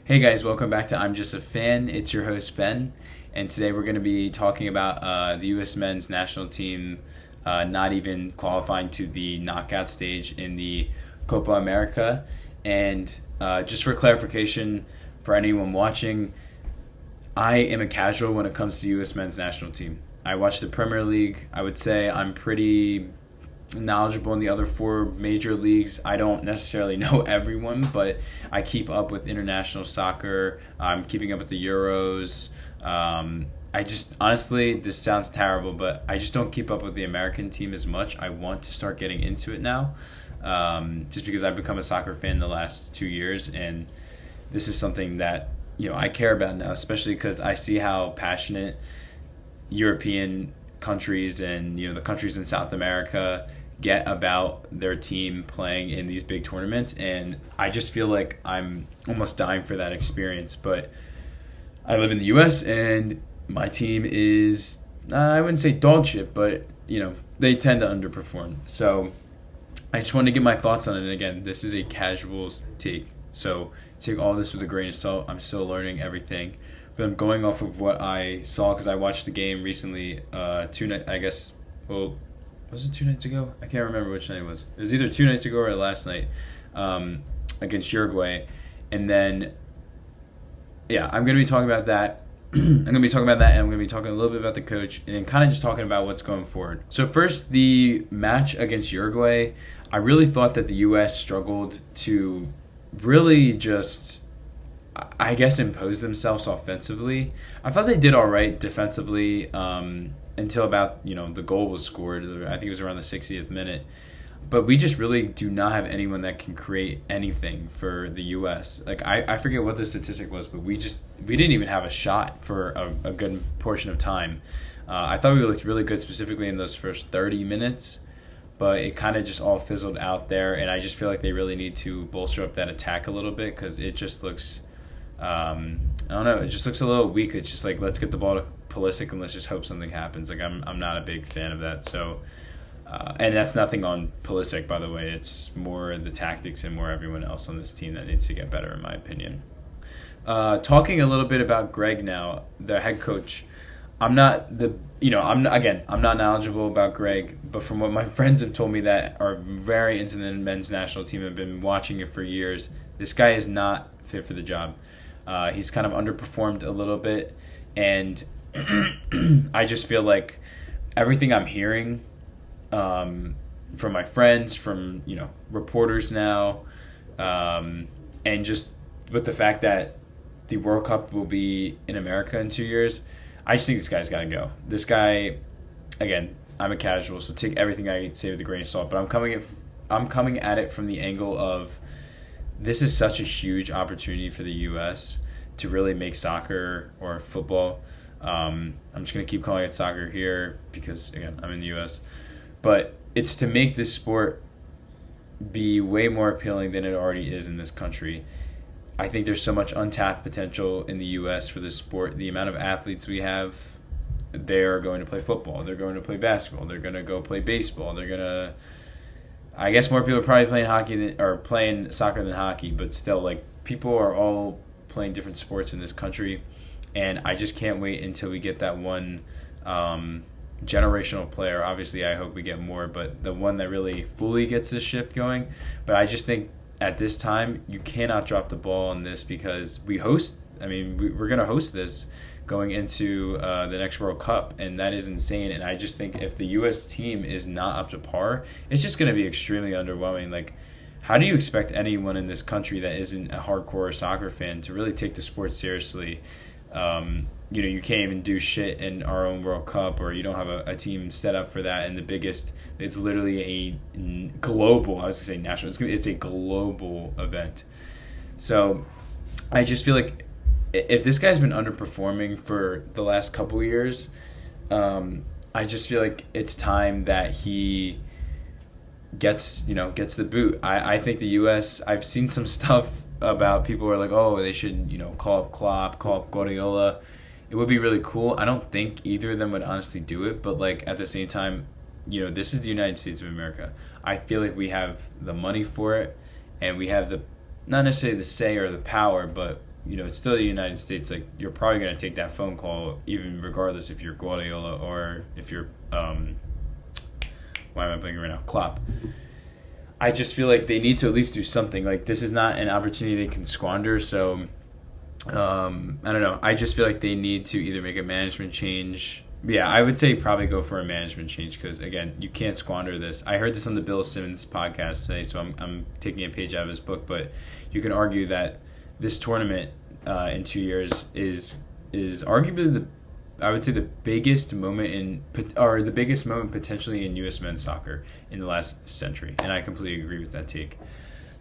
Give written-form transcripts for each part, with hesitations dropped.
Hey guys, welcome back to I'm Just a Fan. It's your host Ben, and today we're going to be talking about the U.S. men's national team not even qualifying to the knockout stage in the Copa America. And just for clarification for anyone watching, I am a casual when it comes to U.S. men's national team. I watch the Premier League. I would say I'm pretty knowledgeable in the other four major leagues. I don't necessarily know everyone, but I keep up with international soccer. I'm keeping up with the Euros. I just, honestly, this sounds terrible, but I just don't keep up with the American team as much. I want to start getting into it now, just because I've become a soccer fan the last 2 years, and this is something that I care about now, especially because I see how passionate European countries and the countries in South America get about their team playing in these big tournaments, and I just feel like I'm almost dying for that experience. But I live in the US and my team is I wouldn't say dog shit, but they tend to underperform. So I just wanted to get my thoughts on it. And again, this is a casuals take, so take all this with a grain of salt. I'm still learning everything, but I'm going off of what I saw because I watched the game recently. Was it 2 nights ago? I can't remember which night it was. It was either 2 nights ago or last night, against Uruguay, and then I'm going to be talking about that. I'm going to be talking about that, and I'm going to be talking a little bit about the coach, and then kind of just talking about what's going forward. So first, the match against Uruguay, I really thought that the U.S. struggled to really just, I guess, impose themselves offensively. I thought they did all right defensively until about, the goal was scored. I think it was around the 60th minute. But we just really do not have anyone that can create anything for the U.S. Like, I forget what the statistic was, but we didn't even have a shot for a good portion of time. I thought we looked really good specifically in those first 30 minutes, but it kind of just all fizzled out there, and I just feel like they really need to bolster up that attack a little bit because it just looks, I don't know, it just looks a little weak. It's just like, let's get the ball to Pulisic and let's just hope something happens. Like, I'm not a big fan of that, so... and that's nothing on Pulisic, by the way. It's more the tactics and more everyone else on this team that needs to get better, in my opinion. Talking a little bit about Greg now, the head coach. I'm not knowledgeable about Greg, but from what my friends have told me that are very into the men's national team and have been watching it for years, this guy is not fit for the job. He's kind of underperformed a little bit, and I just feel like everything I'm hearing from my friends, from reporters now, and just with the fact that the World Cup will be in America in 2 years, I just think this guy's got to go. This guy, again, I'm a casual, so take everything I say with a grain of salt. But I'm coming at it from the angle of this is such a huge opportunity for the U.S. to really make soccer or football. I'm just gonna keep calling it soccer here because again, I'm in the U.S. But it's to make this sport be way more appealing than it already is in this country. I think there's so much untapped potential in the U.S. for this sport. The amount of athletes we have, they're going to play football. They're going to play basketball. They're going to go play baseball. I guess more people are probably playing soccer than hockey, but still, like, people are all playing different sports in this country, and I just can't wait until we get that one generational player. Obviously, I hope we get more, but the one that really fully gets this shift going. But I just think at this time, you cannot drop the ball on this because we're going to host this going into the next World Cup, and that is insane. And I just think if the U.S. team is not up to par, it's just going to be extremely underwhelming. Like, how do you expect anyone in this country that isn't a hardcore soccer fan to really take the sport seriously? You can't even do shit in our own World Cup, or you don't have a team set up for that. And it's literally a global, I was going to say national, it's a global event. So I just feel like if this guy's been underperforming for the last couple years, I just feel like it's time that he gets the boot. I think the U.S., I've seen some stuff about people who are like, oh, they should, call up Klopp, call up Guardiola. It would be really cool. I don't think either of them would honestly do it, but like at the same time, this is the United States of America. I feel like we have the money for it, and we have the, not necessarily the say or the power, but it's still the United States. Like, you're probably going to take that phone call, even regardless if you're Guardiola or if you're, why am I blinking right now? Klopp. I just feel like they need to at least do something. Like, this is not an opportunity they can squander. So, I don't know. I just feel like they need to either make a management change. Yeah, I would say probably go for a management change because, again, you can't squander this. I heard this on the Bill Simmons podcast today, so I'm taking a page out of his book. But you can argue that this tournament in 2 years is arguably I would say the biggest moment potentially in U.S. men's soccer in the last century, and I completely agree with that take.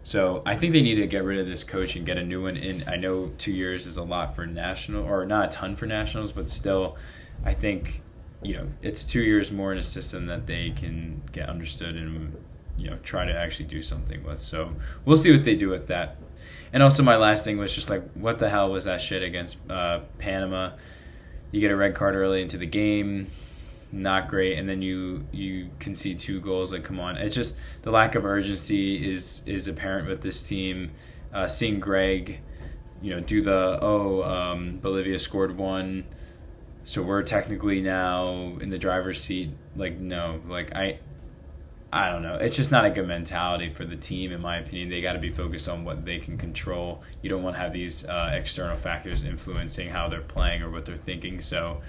So I think they need to get rid of this coach and get a new one in. I know 2 years is a lot for national, or not a ton for nationals, but still, I think it's 2 years more in a system that they can get understood and try to actually do something with. So we'll see what they do with that. And also my last thing was just like, what the hell was that shit against Panama? You get a red card early into the game, not great, and then you concede 2 goals. Like, come on. It's just the lack of urgency is apparent with this team. Seeing Greg, do Bolivia scored 1, so we're technically now in the driver's seat. Like, no, like I don't know. It's just not a good mentality for the team, in my opinion. They got to be focused on what they can control. You don't want to have these external factors influencing how they're playing or what they're thinking. So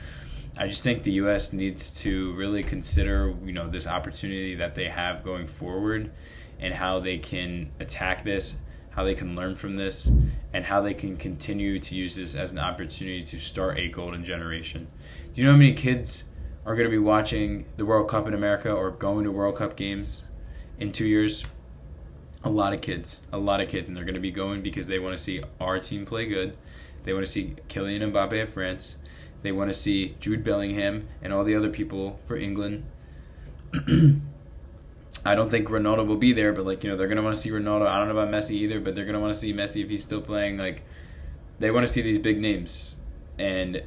I just think the U.S. needs to really consider, this opportunity that they have going forward and how they can attack this, how they can learn from this, and how they can continue to use this as an opportunity to start a golden generation. Do you know how many kids are going to be watching the World Cup in America or going to World Cup games in 2 years? A lot of kids, and they're going to be going because they want to see our team play good. They want to see Kylian Mbappe of France. They want to see Jude Bellingham and all the other people for England. I don't think Ronaldo will be there, but they're going to want to see Ronaldo. I don't know about Messi either, but they're going to want to see Messi if he's still playing. Like, they want to see these big names. And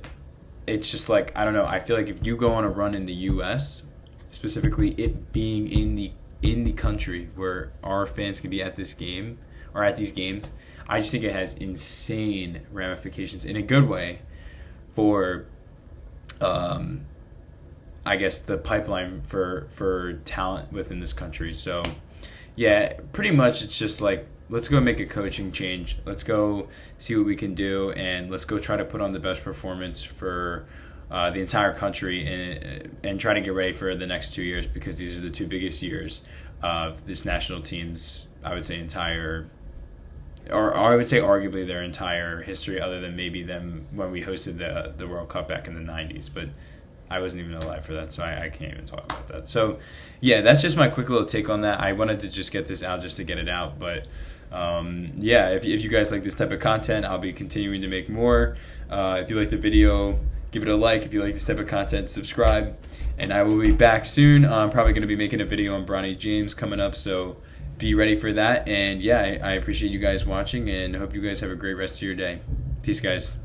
it's just like, I don't know. I feel like if you go on a run in the U.S., specifically it being in the country where our fans can be at this game or at these games, I just think it has insane ramifications in a good way for, I guess, the pipeline for talent within this country. So, yeah, pretty much it's just like, let's go make a coaching change. Let's go see what we can do, and let's go try to put on the best performance for the entire country and try to get ready for the next 2 years, because these are the 2 biggest years of this national team's, I would say, arguably their entire history, other than maybe them when we hosted the World Cup back in the 90s. But I wasn't even alive for that, so I can't even talk about that. So, yeah, that's just my quick little take on that. I wanted to just get this out just to get it out, but if you guys like this type of content, I'll be continuing to make more. If you like the video, give it a like. If you like this type of content, subscribe. And I will be back soon. I'm probably going to be making a video on Bronny James coming up, so be ready for that. And yeah, I appreciate you guys watching, and hope you guys have a great rest of your day. Peace, guys.